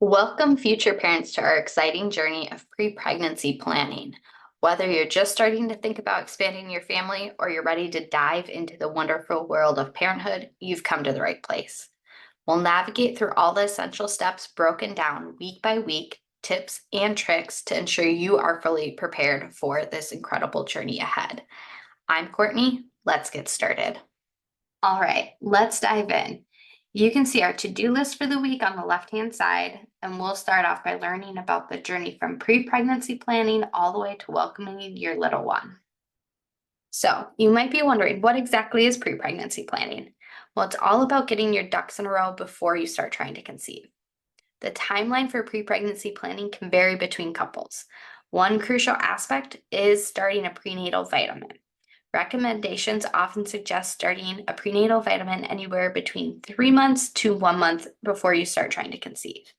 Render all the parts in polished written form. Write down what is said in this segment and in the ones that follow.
Welcome, future parents, to our exciting journey of pre-pregnancy planning. Whether you're just starting to think about expanding your family or you're ready to dive into the wonderful world of parenthood, you've come to the right place. We'll navigate through all the essential steps broken down week by week, tips and tricks to ensure you are fully prepared for this incredible journey ahead. I'm Courtney. Let's get started. All right, let's dive in. You can see our to-do list for the week on the left-hand side, and we'll start off by learning about the journey from pre-pregnancy planning all the way to welcoming your little one. So you might be wondering, what exactly is pre-pregnancy planning? Well, it's all about getting your ducks in a row before you start trying to conceive. The timeline for pre-pregnancy planning can vary between couples. One crucial aspect is starting a prenatal vitamin. Recommendations often suggest starting a prenatal vitamin anywhere between 3 months to 1 month before you start trying to conceive.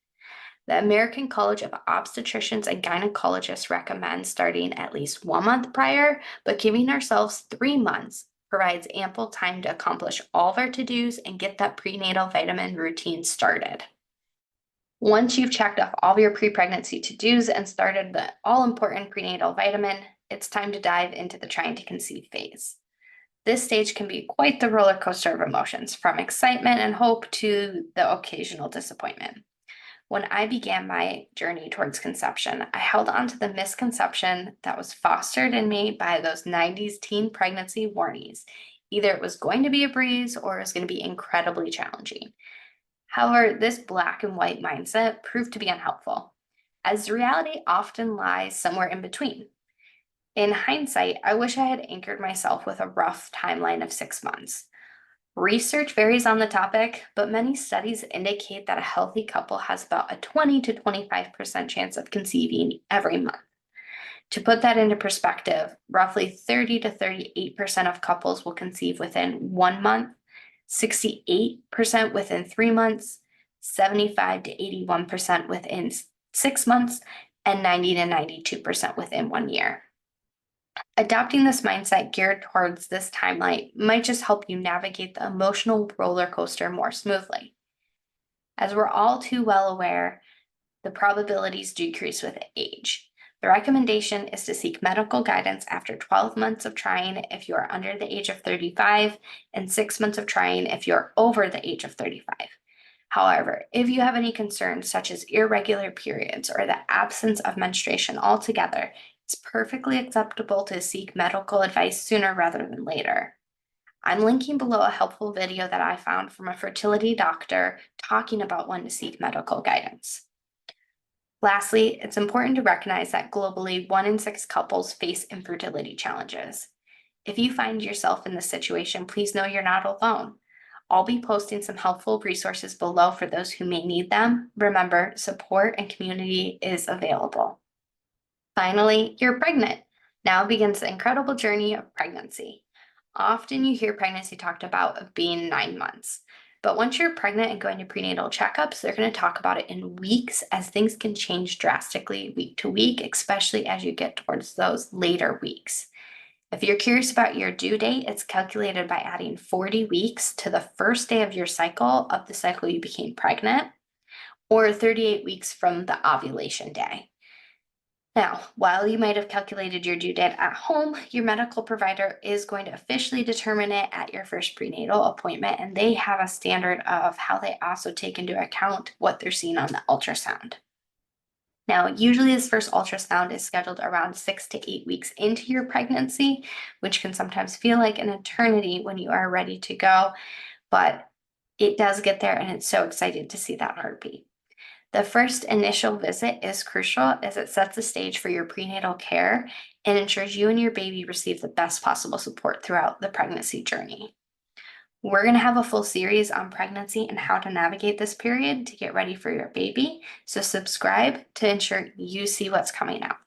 The American College of Obstetricians and Gynecologists recommends starting at least 1 month prior, but giving ourselves 3 months provides ample time to accomplish all of our to-dos and get that prenatal vitamin routine started. Once you've checked off all of your pre-pregnancy to-dos and started the all-important prenatal vitamin, it's time to dive into the trying to conceive phase. This stage can be quite the roller coaster of emotions, from excitement and hope to the occasional disappointment. When I began my journey towards conception, I held on to the misconception that was fostered in me by those 90s teen pregnancy warnings. Either it was going to be a breeze or it was going to be incredibly challenging. However, this black and white mindset proved to be unhelpful, as reality often lies somewhere in between. In hindsight, I wish I had anchored myself with a rough timeline of 6 months. Research varies on the topic, but many studies indicate that a healthy couple has about a 20 to 25% chance of conceiving every month. To put that into perspective, roughly 30 to 38% of couples will conceive within 1 month, 68% within 3 months, 75 to 81% within 6 months, and 90 to 92% within 1 year. Adopting this mindset geared towards this timeline might just help you navigate the emotional roller coaster more smoothly. As we're all too well aware, the probabilities decrease with age. The recommendation is to seek medical guidance after 12 months of trying if you are under the age of 35 and 6 months of trying if you're over the age of 35. However, if you have any concerns such as irregular periods or the absence of menstruation altogether, it's perfectly acceptable to seek medical advice sooner rather than later. I'm linking below a helpful video that I found from a fertility doctor talking about when to seek medical guidance. Lastly, it's important to recognize that globally, 1 in 6 couples face infertility challenges. If you find yourself in this situation, please know you're not alone. I'll be posting some helpful resources below for those who may need them. Remember, support and community is available. Finally, you're pregnant. Now begins the incredible journey of pregnancy. Often you hear pregnancy talked about of being 9 months. But once you're pregnant and going to prenatal checkups, they're going to talk about it in weeks, as things can change drastically week to week, especially as you get towards those later weeks. If you're curious about your due date, it's calculated by adding 40 weeks to the first day of your cycle of the cycle you became pregnant, or 38 weeks from the ovulation day. Now, while you might have calculated your due date at home, your medical provider is going to officially determine it at your first prenatal appointment, and they have a standard of how they also take into account what they're seeing on the ultrasound. Now, usually this first ultrasound is scheduled around 6 to 8 weeks into your pregnancy, which can sometimes feel like an eternity when you are ready to go, but it does get there, and it's so excited to see that heartbeat. The first initial visit is crucial as it sets the stage for your prenatal care and ensures you and your baby receive the best possible support throughout the pregnancy journey. We're going to have a full series on pregnancy and how to navigate this period to get ready for your baby, so subscribe to ensure you see what's coming up.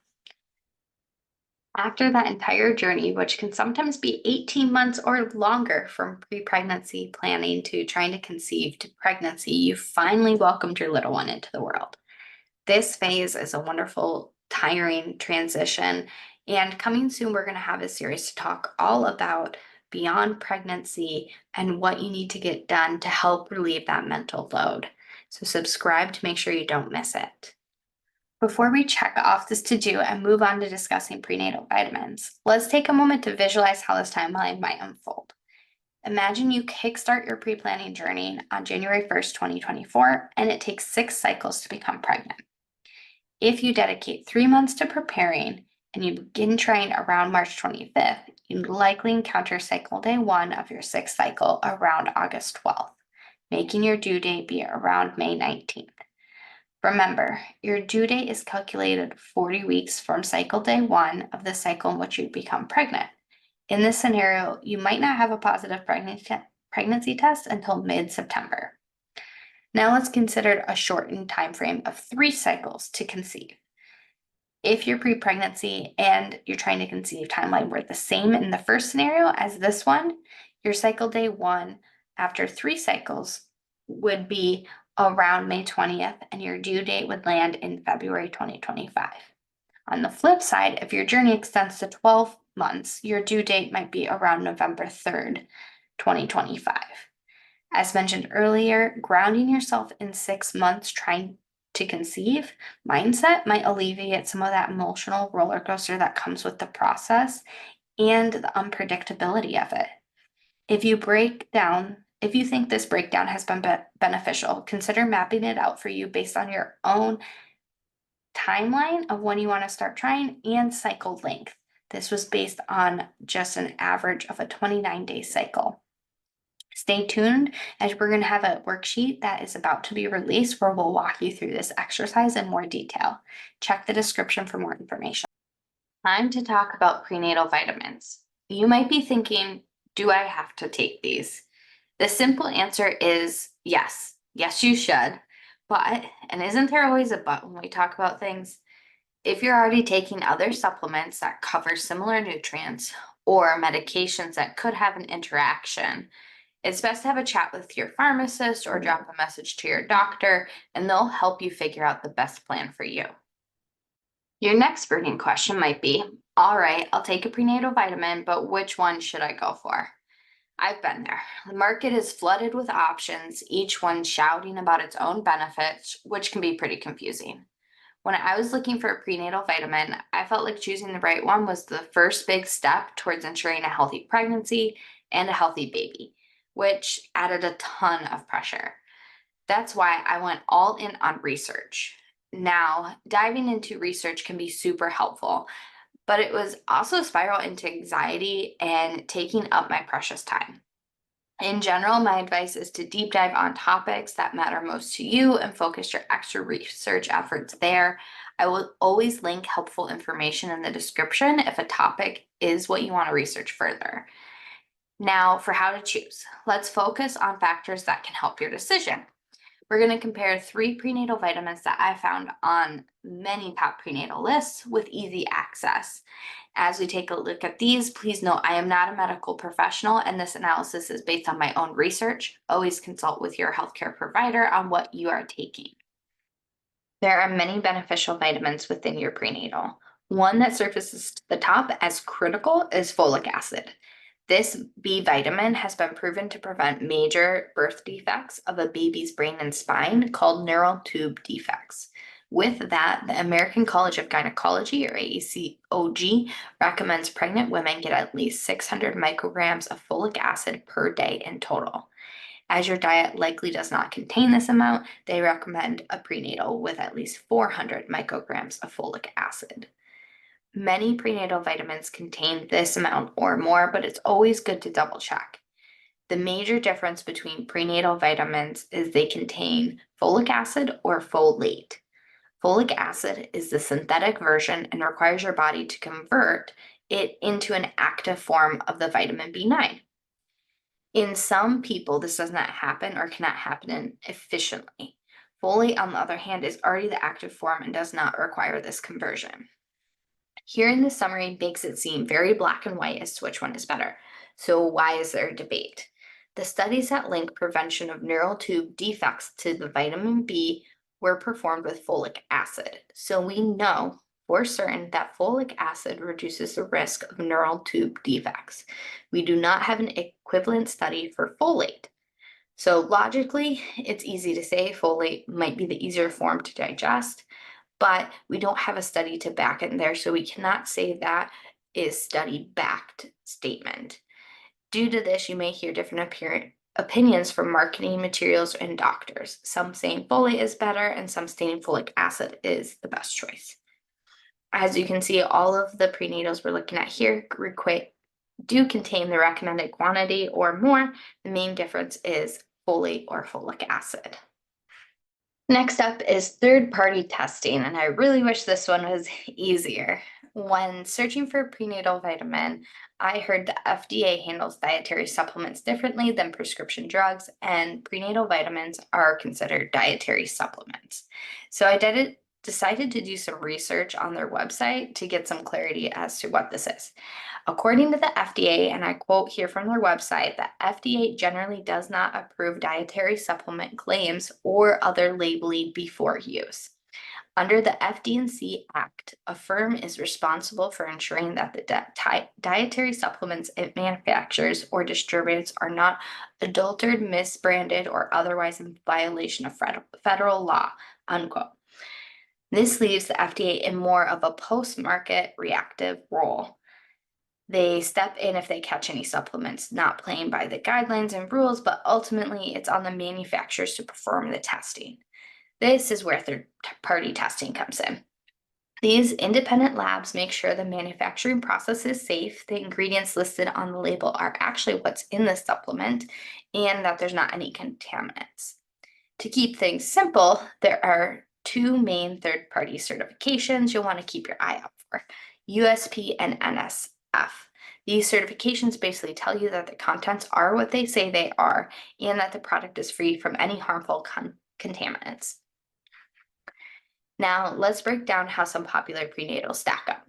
After that entire journey, which can sometimes be 18 months or longer from pre-pregnancy planning to trying to conceive to pregnancy, you finally welcomed your little one into the world. This phase is a wonderful, tiring transition. And coming soon, we're going to have a series to talk all about beyond pregnancy and what you need to get done to help relieve that mental load. so subscribe to make sure you don't miss it. Before we check off this to-do and move on to discussing prenatal vitamins, let's take a moment to visualize how this timeline might unfold. Imagine you kickstart your pre-planning journey on January 1st, 2024, and it takes 6 cycles to become pregnant. If you dedicate 3 months to preparing and you begin trying around March 25th, you likely encounter cycle day 1 of your 6th cycle around August 12th, making your due date be around May 19th. Remember, your due date is calculated 40 weeks from cycle day 1 of the cycle in which you become pregnant. In this scenario, you might not have a positive pregnancy test until mid-September. Now let's consider a shortened time frame of 3 cycles to conceive. If your pre-pregnancy and you're trying to conceive timeline were the same in the first scenario as this one, your cycle day 1 after 3 cycles would be around May 20th, and your due date would land in February 2025. On the flip side, if your journey extends to 12 months, your due date might be around November 3rd, 2025. As mentioned earlier, grounding yourself in 6 months trying to conceive mindset might alleviate some of that emotional roller coaster that comes with the process and the unpredictability of it. If you think this breakdown has been beneficial, consider mapping it out for you based on your own timeline of when you want to start trying and cycle length. This was based on just an average of a 29-day cycle. Stay tuned, as we're going to have a worksheet that is about to be released where we'll walk you through this exercise in more detail. Check the description for more information. Time to talk about prenatal vitamins. You might be thinking, do I have to take these? The simple answer is yes. Yes, you should. But, and isn't there always a but when we talk about things? If you're already taking other supplements that cover similar nutrients or medications that could have an interaction, it's best to have a chat with your pharmacist or drop a message to your doctor, and they'll help you figure out the best plan for you. Your next burning question might be, all right, I'll take a prenatal vitamin, but which one should I go for? I've been there. The market is flooded with options, each one shouting about its own benefits, which can be pretty confusing. When I was looking for a prenatal vitamin, I felt like choosing the right one was the first big step towards ensuring a healthy pregnancy and a healthy baby, which added a ton of pressure. That's why I went all in on research. Now, diving into research can be super helpful, but it was also spiral into anxiety and taking up my precious time. In general, my advice is to deep dive on topics that matter most to you and focus your extra research efforts there. I will always link helpful information in the description if a topic is what you want to research further. Now, for how to choose, let's focus on factors that can help your decision. We're going to compare 3 prenatal vitamins that I found on many top prenatal lists with easy access. As we take a look at these, please note I am not a medical professional and this analysis is based on my own research. Always consult with your healthcare provider on what you are taking. There are many beneficial vitamins within your prenatal. One that surfaces to the top as critical is folic acid. This B vitamin has been proven to prevent major birth defects of a baby's brain and spine called neural tube defects. With that, the American College of Gynecology, or ACOG, recommends pregnant women get at least 600 micrograms of folic acid per day in total. As your diet likely does not contain this amount, they recommend a prenatal with at least 400 micrograms of folic acid. Many prenatal vitamins contain this amount or more, but it's always good to double check. The major difference between prenatal vitamins is they contain folic acid or folate. Folic acid is the synthetic version and requires your body to convert it into an active form of the vitamin B9. In some people, this does not happen or cannot happen efficiently. Folate, on the other hand, is already the active form and does not require this conversion. Here in the summary makes it seem very black and white as to which one is better. So why is there a debate? The studies that link prevention of neural tube defects to the vitamin B were performed with folic acid. So we know for certain that folic acid reduces the risk of neural tube defects. We do not have an equivalent study for folate. So logically, it's easy to say folate might be the easier form to digest, but we don't have a study to back it there, so we cannot say that is study-backed statement. Due to this, you may hear different opinions from marketing materials and doctors. Some saying folate is better, and some saying folic acid is the best choice. As you can see, all of the prenatals we're looking at here do contain the recommended quantity or more. The main difference is folate or folic acid. Next up is third-party testing, and I really wish this one was easier. When searching for prenatal vitamin, I heard the FDA handles dietary supplements differently than prescription drugs, and prenatal vitamins are considered dietary supplements. So I decided to do some research on their website to get some clarity as to what this is. According to the FDA, and I quote here from their website, the FDA generally does not approve dietary supplement claims or other labeling before use. Under the FD&C Act, a firm is responsible for ensuring that the dietary supplements it manufactures or distributes are not adulterated, misbranded, or otherwise in violation of federal law, unquote. This leaves the FDA in more of a post-market reactive role. They step in if they catch any supplements not playing by the guidelines and rules, but ultimately it's on the manufacturers to perform the testing. This is where third-party testing comes in. These independent labs make sure the manufacturing process is safe, the ingredients listed on the label are actually what's in the supplement, and that there's not any contaminants. To keep things simple, there are two main third-party certifications you'll want to keep your eye out for: USP and NSF. These certifications basically tell you that the contents are what they say they are and that the product is free from any harmful contaminants. Now, let's break down how some popular prenatals stack up.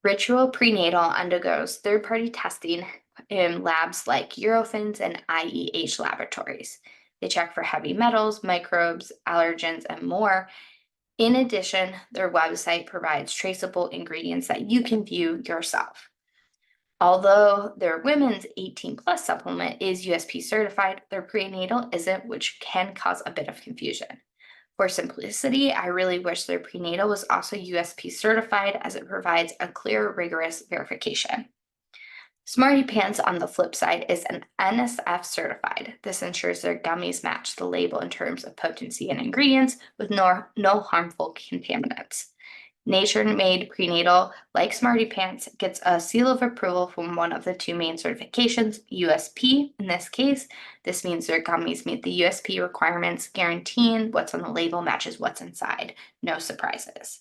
Ritual Prenatal undergoes third-party testing in labs like Eurofins and IEH laboratories. They check for heavy metals, microbes, allergens, and more. In addition, their website provides traceable ingredients that you can view yourself. Although their women's 18 plus supplement is USP certified, their prenatal isn't, which can cause a bit of confusion. For simplicity, I really wish their prenatal was also USP certified, as it provides a clear, rigorous verification. Smarty Pants, on the flip side, is an NSF certified. This ensures their gummies match the label in terms of potency and ingredients with no harmful contaminants. Nature-made prenatal, like Smarty Pants, gets a seal of approval from one of the two main certifications, USP. In this case, this means their gummies meet the USP requirements, guaranteeing what's on the label matches what's inside. No surprises.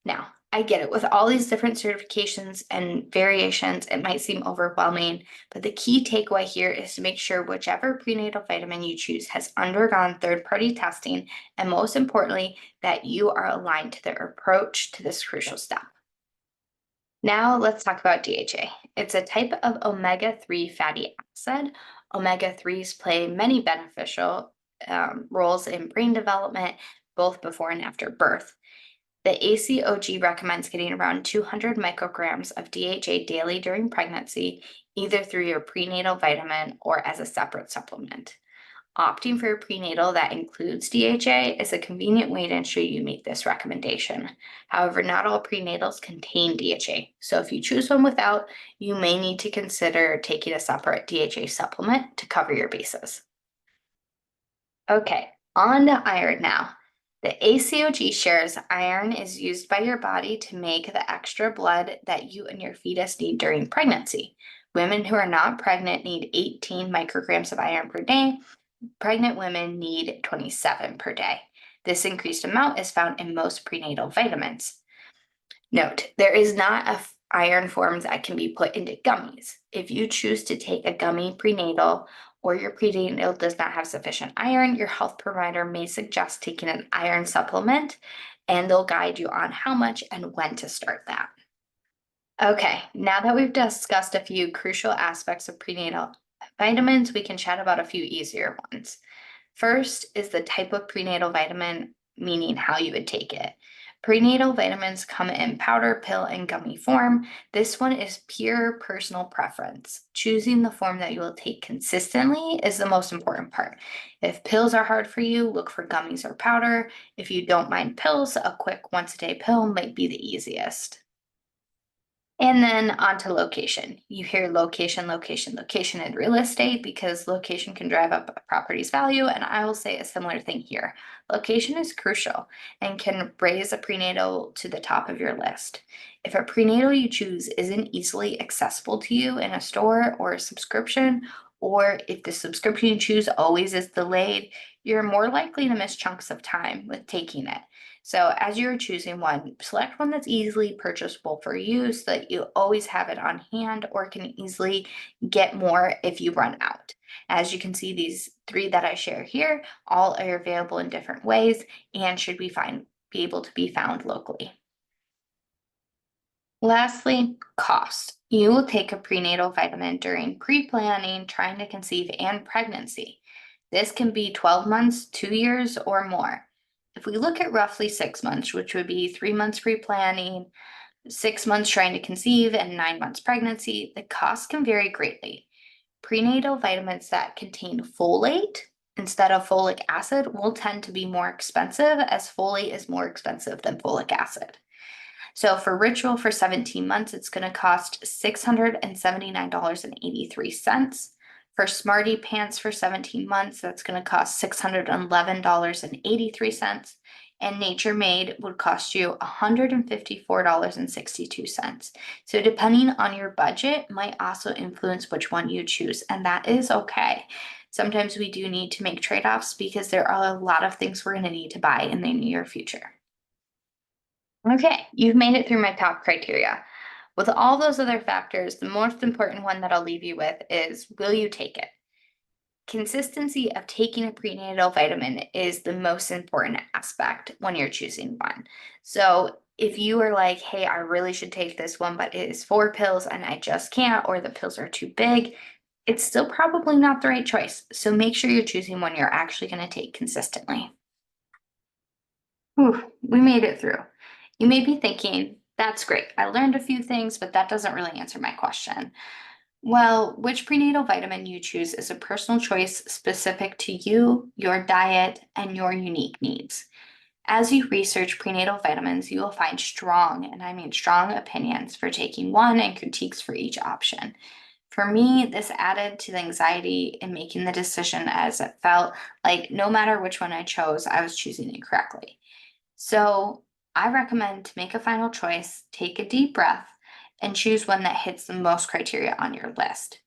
Now, I get it. With all these different certifications and variations, it might seem overwhelming, but the key takeaway here is to make sure whichever prenatal vitamin you choose has undergone third-party testing, and most importantly, that you are aligned to their approach to this crucial step. Now let's talk about DHA. It's a type of omega-3 fatty acid. Omega-3s play many beneficial roles in brain development, both before and after birth. The ACOG recommends getting around 200 micrograms of DHA daily during pregnancy, either through your prenatal vitamin or as a separate supplement. Opting for a prenatal that includes DHA is a convenient way to ensure you meet this recommendation. However, not all prenatals contain DHA, so if you choose one without, you may need to consider taking a separate DHA supplement to cover your bases. Okay, on to iron now. The ACOG shares iron is used by your body to make the extra blood that you and your fetus need during pregnancy. Women who are not pregnant need 18 micrograms of iron per day. Pregnant women need 27 per day. This increased amount is found in most prenatal vitamins. Note, there is not a iron form that can be put into gummies. If you choose to take a gummy prenatal, or your prenatal does not have sufficient iron, your health provider may suggest taking an iron supplement, and they'll guide you on how much and when to start that. Okay, now that we've discussed a few crucial aspects of prenatal vitamins, we can chat about a few easier ones. First is the type of prenatal vitamin, meaning how you would take it. Prenatal vitamins come in powder, pill, and gummy form. This one is pure personal preference. Choosing the form that you will take consistently is the most important part. If pills are hard for you, look for gummies or powder. If you don't mind pills, a quick once-a-day pill might be the easiest. And then on to location. You hear location, location, location in real estate because location can drive up a property's value. And I will say a similar thing here. Location is crucial and can raise a prenatal to the top of your list. If a prenatal you choose isn't easily accessible to you in a store or a subscription, or if the subscription you choose always is delayed, you're more likely to miss chunks of time with taking it. So as you're choosing one, select one that's easily purchasable for you so that you always have it on hand or can easily get more if you run out. As you can see, these three that I share here all are available in different ways and should be able to be found locally. Lastly, cost. You will take a prenatal vitamin during pre-planning, trying to conceive, and pregnancy. This can be 12 months, 2 years, or more. If we look at roughly 6 months, which would be 3 months pre-planning, 6 months trying to conceive, and 9 months pregnancy, the cost can vary greatly. Prenatal vitamins that contain folate instead of folic acid will tend to be more expensive, as folate is more expensive than folic acid. So for Ritual for 17 months, it's going to cost $679.83. For Smarty Pants for 17 months, that's going to cost $611.83. And Nature Made would cost you $154.62. So depending on your budget might also influence which one you choose, and that is okay. Sometimes we do need to make trade-offs because there are a lot of things we're going to need to buy in the near future. Okay, you've made it through my top criteria. With all those other factors, the most important one that I'll leave you with is, will you take it? Consistency of taking a prenatal vitamin is the most important aspect when you're choosing one. So if you are like, hey, I really should take this one, but it is 4 pills and I just can't, or the pills are too big, it's still probably not the right choice. So make sure you're choosing one you're actually going to take consistently. Whew, we made it through. You may be thinking, that's great. I learned a few things, but that doesn't really answer my question. Well, which prenatal vitamin you choose is a personal choice specific to you, your diet, and your unique needs. As you research prenatal vitamins, you will find strong, and I mean strong, opinions for taking one and critiques for each option. For me, this added to the anxiety in making the decision, as it felt like no matter which one I chose, I was choosing it correctly. So I recommend to make a final choice, take a deep breath, and choose one that hits the most criteria on your list.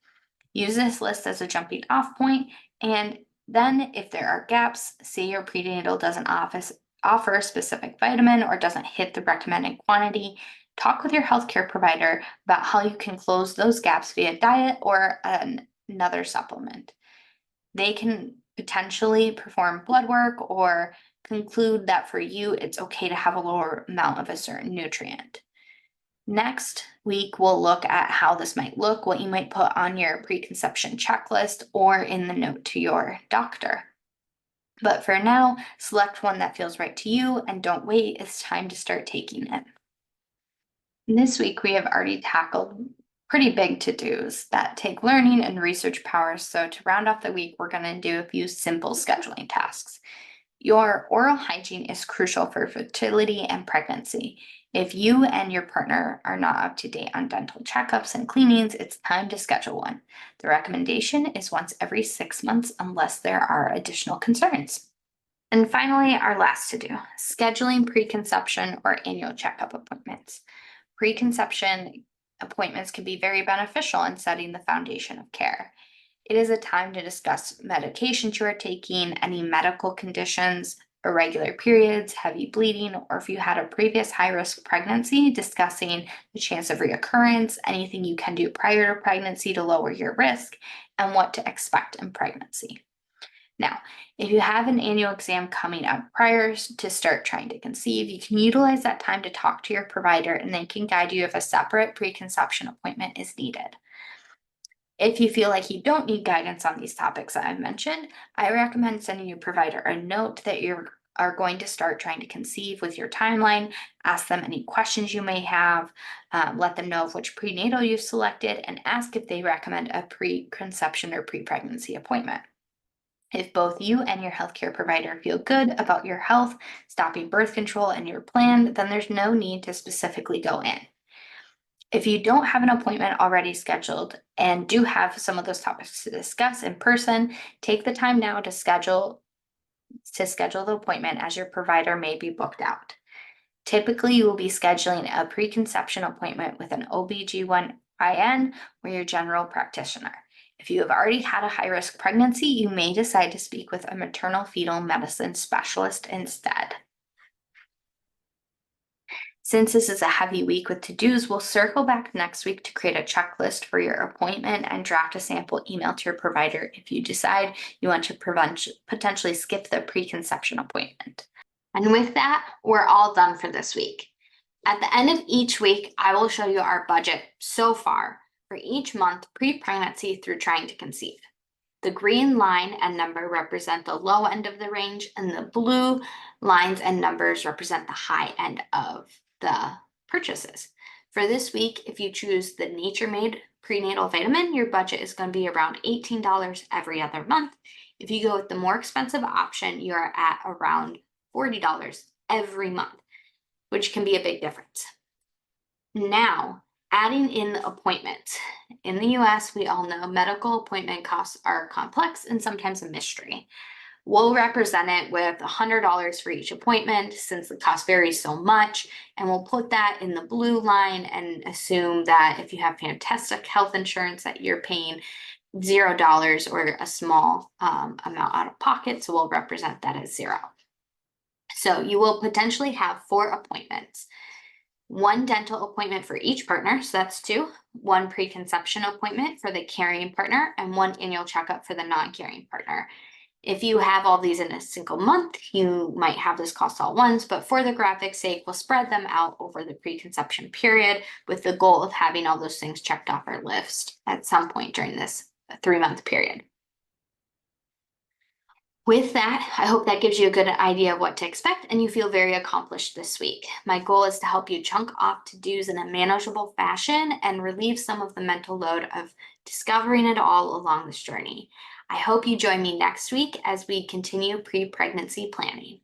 Use this list as a jumping off point, and then if there are gaps, say your prenatal doesn't offer a specific vitamin or doesn't hit the recommended quantity, talk with your healthcare provider about how you can close those gaps via diet or another supplement. They can potentially perform blood work or conclude that for you, it's okay to have a lower amount of a certain nutrient. Next week, we'll look at how this might look, what you might put on your preconception checklist or in the note to your doctor. But for now, select one that feels right to you and don't wait. It's time to start taking it. This week, we have already tackled pretty big to-dos that take learning and research powers. So to round off the week, we're going to do a few simple scheduling tasks. Your oral hygiene is crucial for fertility and pregnancy. If you and your partner are not up to date on dental checkups and cleanings, it's time to schedule one. The recommendation is once every 6 months unless there are additional concerns. And finally, our last to do, scheduling preconception or annual checkup appointments. Preconception appointments can be very beneficial in setting the foundation of care. It is a time to discuss medications you are taking, any medical conditions, irregular periods, heavy bleeding, or if you had a previous high-risk pregnancy, discussing the chance of reoccurrence, anything you can do prior to pregnancy to lower your risk, and what to expect in pregnancy. Now, if you have an annual exam coming up prior to start trying to conceive, you can utilize that time to talk to your provider and they can guide you if a separate preconception appointment is needed. If you feel like you don't need guidance on these topics that I've mentioned, I recommend sending your provider a note that you're are going to start trying to conceive with your timeline. Ask them any questions you may have, let them know of which prenatal you've selected, and ask if they recommend a preconception or pre-pregnancy appointment. If both you and your healthcare provider feel good about your health, stopping birth control, and your plan, then there's no need to specifically go in. If you don't have an appointment already scheduled and do have some of those topics to discuss in person, take the time now to schedule the appointment, as your provider may be booked out. Typically, you will be scheduling a preconception appointment with an OB/GYN or your general practitioner. If you have already had a high-risk pregnancy, you may decide to speak with a maternal fetal medicine specialist instead. Since this is a heavy week with to-dos, we'll circle back next week to create a checklist for your appointment and draft a sample email to your provider if you decide you want to potentially skip the preconception appointment. And with that, we're all done for this week. At the end of each week, I will show you our budget so far for each month pre-pregnancy through trying to conceive. The green line and number represent the low end of the range, and the blue lines and numbers represent the high end of the purchases. For this week, if you choose the Nature Made prenatal vitamin, your budget is going to be around $18 every other month. If you go with the more expensive option, you are at around $40 every month, which can be a big difference. Now, adding in the appointments. In the US, we all know medical appointment costs are complex and sometimes a mystery. We'll represent it with $100 for each appointment, since the cost varies so much, and we'll put that in the blue line and assume that if you have fantastic health insurance that you're paying $0 or a small amount out of pocket, so we'll represent that as 0. So you will potentially have 4 appointments. 1 dental appointment for each partner, so that's 2. 1 preconception appointment for the carrying partner, and 1 annual checkup for the non-carrying partner. If you have all these in a single month, you might have this cost all once, but for the graphic sake, we'll spread them out over the preconception period with the goal of having all those things checked off our list at some point during this 3-month period. With that, I hope that gives you a good idea of what to expect and you feel very accomplished this week. My goal is to help you chunk off to-dos in a manageable fashion and relieve some of the mental load of discovering it all along this journey. I hope you join me next week as we continue pre-pregnancy planning.